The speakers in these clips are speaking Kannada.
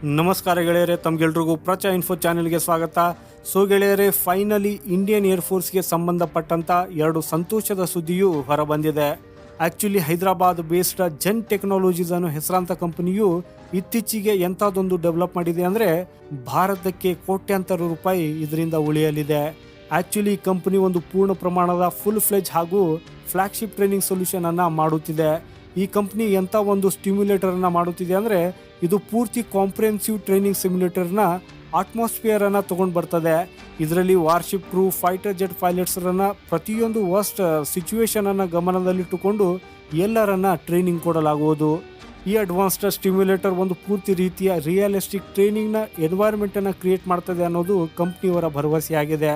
ನಮಸ್ಕಾರ ಗೆಳೆಯರೆ, ತಮಗೆಲ್ರಿಗೂ ಪ್ರಚಾ ಇನ್ಫೋ ಚಾನೆಲ್ಗೆ ಸ್ವಾಗತ. ಸೊ ಗೆಳೆಯರೆ, ಫೈನಲಿ ಇಂಡಿಯನ್ ಏರ್ಫೋರ್ಸ್ಗೆ ಸಂಬಂಧಪಟ್ಟಂತ ಎರಡು ಸಂತೋಷದ ಸುದ್ದಿಯು ಹೊರಬಂದಿದೆ. Actually Hyderabad based Zen Technologies ಅನ್ನೋ ಹೆಸರಾಂತ ಕಂಪನಿಯು ಇತ್ತೀಚೆಗೆ ಎಂಥದ್ದೊಂದು ಡೆವಲಪ್ ಮಾಡಿದೆ ಅಂದರೆ ಭಾರತಕ್ಕೆ ಕೋಟ್ಯಾಂತರ ರೂಪಾಯಿ ಇದರಿಂದ ಉಳಿಯಲಿದೆ. ಆಕ್ಚುಲಿ ಈ ಕಂಪನಿ ಒಂದು ಪೂರ್ಣ ಪ್ರಮಾಣದ ಫುಲ್ ಫ್ಲೆಜ್ ಹಾಗೂ ಫ್ಲಾಗ್ಶಿಪ್ ಟ್ರೈನಿಂಗ್ ಸೊಲ್ಯೂಷನ್ ಅನ್ನ ಮಾಡುತ್ತಿದೆ. ಈ ಕಂಪನಿ ಎಂಥ ಒಂದು ಸ್ಟಿಮ್ಯುಲೇಟರ್ ಅನ್ನ ಮಾಡುತ್ತಿದೆ ಅಂದರೆ ಇದು ಪೂರ್ತಿ ಕಾಂಪ್ರಿಹೆನ್ಸಿವ್ ಟ್ರೈನಿಂಗ್ ಸಿಮ್ಯುಲೇಟರ್ನ ಅಟ್ಮಾಸ್ಫಿಯರ್ ಅನ್ನ ತಗೊಂಡು ಬರ್ತದೆ. ಇದರಲ್ಲಿ ವಾರ್ಶಿಪ್ ಕ್ರೂ, ಫೈಟರ್ ಜೆಟ್ ಪೈಲಟ್ಸ್ರನ್ನ ಪ್ರತಿಯೊಂದು ವರ್ಸ್ಟ್ ಸಿಚುವೇಶನ್ ಅನ್ನ ಗಮನದಲ್ಲಿಟ್ಟುಕೊಂಡು ಎಲ್ಲರನ್ನ ಟ್ರೈನಿಂಗ್ ಕೊಡಲಾಗುವುದು. ಈ ಅಡ್ವಾನ್ಸ್ಡ್ ಸ್ಟಿಮ್ಯುಲೇಟರ್ ಒಂದು ಪೂರ್ತಿ ರೀತಿಯ ರಿಯಲಿಸ್ಟಿಕ್ ಟ್ರೈನಿಂಗ್ನ ಎನ್ವೈರ್ಮೆಂಟ್ ಅನ್ನ ಕ್ರಿಯೇಟ್ ಮಾಡ್ತದೆ ಅನ್ನೋದು ಕಂಪ್ನಿಯವರ ಭರವಸೆಯಾಗಿದೆ.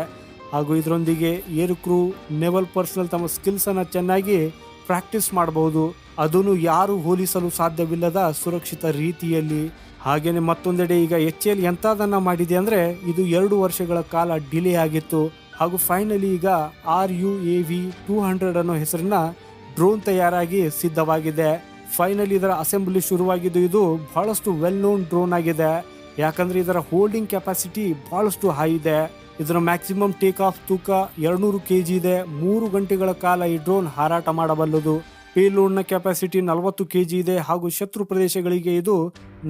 ಹಾಗೂ ಇದರೊಂದಿಗೆ ಏರ್ ಕ್ರೂ, ನೆವಲ್ ಪರ್ಸನಲ್ ತಮ್ಮ ಸ್ಕಿಲ್ಸ್ ಅನ್ನ ಚೆನ್ನಾಗಿ ಪ್ರಾಕ್ಟೀಸ್ ಮಾಡಬಹುದು, ಅದನ್ನು ಯಾರು ಹೋಲಿಸಲು ಸಾಧ್ಯವಿಲ್ಲದ ಸುರಕ್ಷಿತ ರೀತಿಯಲ್ಲಿ. ಹಾಗೇನೆ ಮತ್ತೊಂದೆಡೆ ಈಗ HAL ಎಂಥದನ್ನ ಮಾಡಿದೆ ಅಂದರೆ ಇದು 2 ವರ್ಷಗಳ ಕಾಲ ಡಿಲೇ ಆಗಿತ್ತು. ಹಾಗೂ ಫೈನಲಿ ಈಗ RUAV 200 ಅನ್ನೋ ಹೆಸರಿನ ಡ್ರೋನ್ ತಯಾರಾಗಿ ಸಿದ್ಧವಾಗಿದೆ. ಫೈನಲಿ ಇದರ ಅಸೆಂಬ್ಲಿ ಶುರುವಾಗಿದ್ದು. ಇದು ಬಹಳಷ್ಟು ವೆಲ್ ನೋನ್ ಡ್ರೋನ್ ಆಗಿದೆ, ಯಾಕಂದ್ರೆ ಇದರ ಹೋಲ್ಡಿಂಗ್ ಕೆಪಾಸಿಟಿ ಬಹಳಷ್ಟು ಹೈ ಇದೆ. ಇದರ ಮ್ಯಾಕ್ಸಿಮಮ್ ಟೇಕ್ ಆಫ್ ತೂಕ 200 kg ಇದೆ. 3 ಗಂಟೆಗಳ ಕಾಲ ಈ ಡ್ರೋನ್ ಹಾರಾಟ ಮಾಡಬಲ್ಲದು. ಪೇಲೋಡ್ನ ಕೆಪಾಸಿಟಿ 40 kg ಇದೆ. ಹಾಗೂ ಶತ್ರು ಪ್ರದೇಶಗಳಿಗೆ ಇದು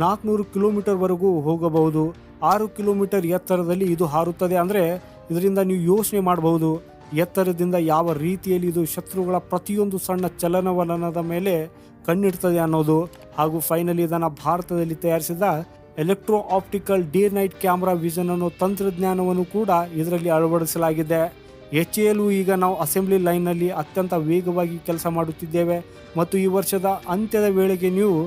400 ಕಿಲೋಮೀಟರ್ ವರೆಗೂ ಹೋಗಬಹುದು. 6 ಕಿಲೋಮೀಟರ್ ಎತ್ತರದಲ್ಲಿ ಇದು ಹಾರುತ್ತದೆ. ಅಂದ್ರೆ ಇದರಿಂದ ನೀವು ಯೋಚನೆ ಮಾಡಬಹುದು ಎತ್ತರದಿಂದ ಯಾವ ರೀತಿಯಲ್ಲಿ ಇದು ಶತ್ರುಗಳ ಪ್ರತಿಯೊಂದು ಸಣ್ಣ ಚಲನವಲನದ ಮೇಲೆ ಕಣ್ಣಿಡ್ತದೆ ಅನ್ನೋದು. ಹಾಗೂ ಫೈನಲಿ ಇದನ್ನು ಭಾರತದಲ್ಲಿ ತಯಾರಿಸಿದ electro optical day night camera vision ಅನ್ನೋ ತಂತ್ರಜ್ಞಾನವನ್ನು ಕೂಡ ಇದರಲ್ಲಿ ಅಳವಡಿಸಲಾಗಿದೆ. HAL ಈಗ ನಾವು ಅಸೆಂಬ್ಲಿ ಲೈನ್ನಲ್ಲಿ ಅತ್ಯಂತ ವೇಗವಾಗಿ ಕೆಲಸ ಮಾಡುತ್ತಿದ್ದೇವೆ ಮತ್ತು ಈ ವರ್ಷದ ಅಂತ್ಯದ ವೇಳೆಗೆ ನೀವು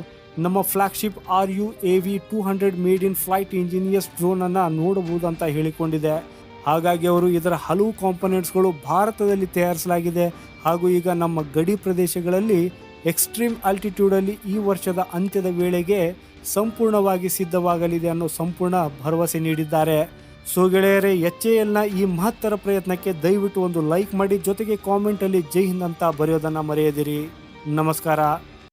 ನಮ್ಮ flagship RUAV 200 made in flight engineers drone ಅನ್ನ ನೋಡಬಹುದು ಅಂತ ಹೇಳಿಕೊಂಡಿದೆ. ಹಾಗಾಗಿ ಅವರು ಇದರ ಹಲವು ಕಾಂಪೊನೆಂಟ್ಸ್ಗಳು ಭಾರತದಲ್ಲಿ ತಯಾರಿಸಲಾಗಿದೆ. ಹಾಗೂ ಈಗ ನಮ್ಮ ಗಡಿ ಪ್ರದೇಶಗಳಲ್ಲಿ ಎಕ್ಸ್ಟ್ರೀಮ್ ಆಲ್ಟಿಟ್ಯೂಡಲ್ಲಿ ಈ ವರ್ಷದ ಅಂತ್ಯದ ವೇಳೆಗೆ ಸಂಪೂರ್ಣವಾಗಿ ಸಿದ್ಧವಾಗಲಿದೆ ಅನ್ನೋ ಸಂಪೂರ್ಣ ಭರವಸೆ ನೀಡಿದ್ದಾರೆ. ಸೊ ಗೆಳೆಯರೆ, HALನ ಈ ಮಹತ್ತರ ಪ್ರಯತ್ನಕ್ಕೆ ದಯವಿಟ್ಟು ಒಂದು ಲೈಕ್ ಮಾಡಿ, ಜೊತೆಗೆ ಕಾಮೆಂಟಲ್ಲಿ ಜೈ ಹಿಂದ್ ಅಂತ ಬರೆಯೋದನ್ನು ಮರೆಯದಿರಿ. ನಮಸ್ಕಾರ.